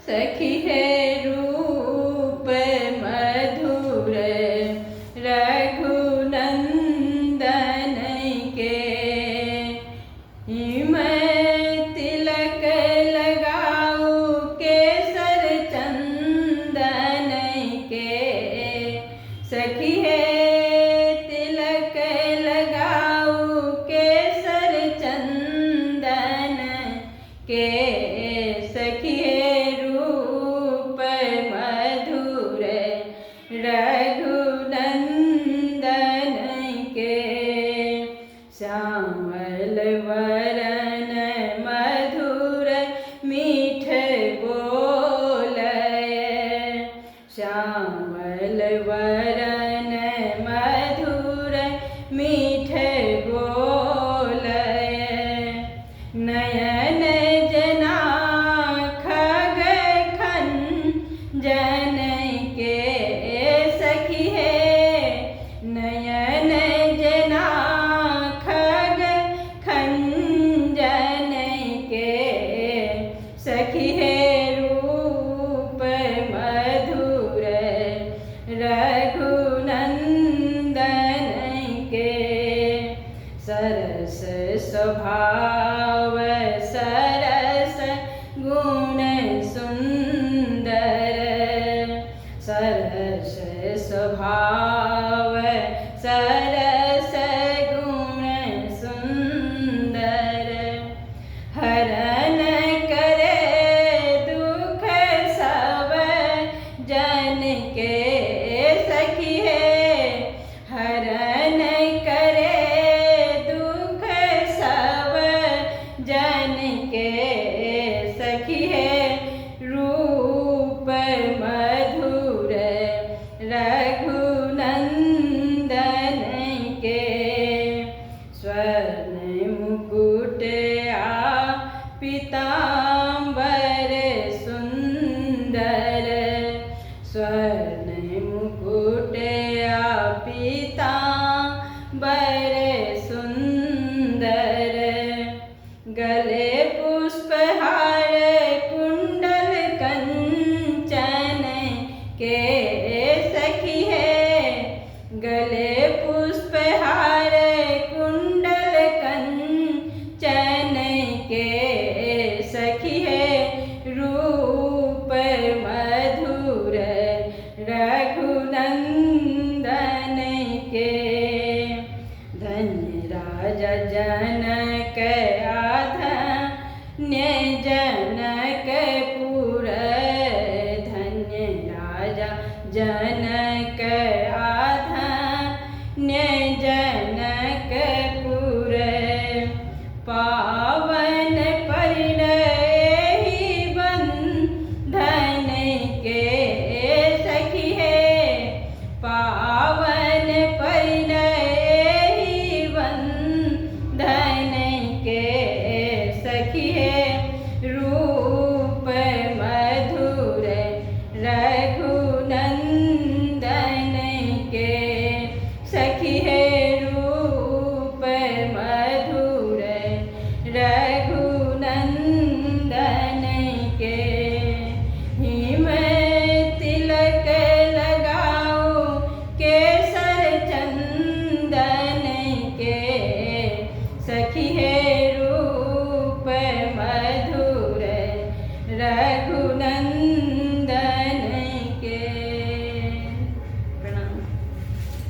सखी है रूप मधुर रघुनंदन के। हिम तिलक लगाऊ केसर चंदन के। सखी है तिलक लगाऊ केसर चंदन के। सखी है रूप मधुर रघुनंदन के। श्यामल वरन मधुर मीठ बोलय। श्यामल वरन मधुर मीठ बोलय। नयन जना खग खंजन के। सखी है नयन जना खग खंजन के। सखी है रूप मधुर रघुनंदन के। सरस स्वभाव सरस गुण सुंदर। सरस स्वभाव सरस गुण सुंदर। हरण करे दुख सब जन के। सखी है हरण करे दुख सब जन के। सखी है रूप मधुर रघुनंदन के। स्वर्ण मुकुट पीतांबर सुंदर। स्वर्ण मुकुट पीतांबर सुंदर। गले पुष्पहार कुंडल कंचन के। सखी है गले पुष्पहार कुंडल कंचन के। सखी है रूप मधुर रघुनंदन के। धन्य राजा जनक आधन्य जनकपुर। धन्य राजा जनक आधन्य जनकपुर। पावन परिणय बंधन के। सखी है पावन परिणय बंधन के। सखी है रूप मधुर रघुनंदन के। सखी है रूप मधुर रघुनंदन के। हिम तिलक लगाओ केसर चंदन के। सखी है रूप मधुर रघुनंदन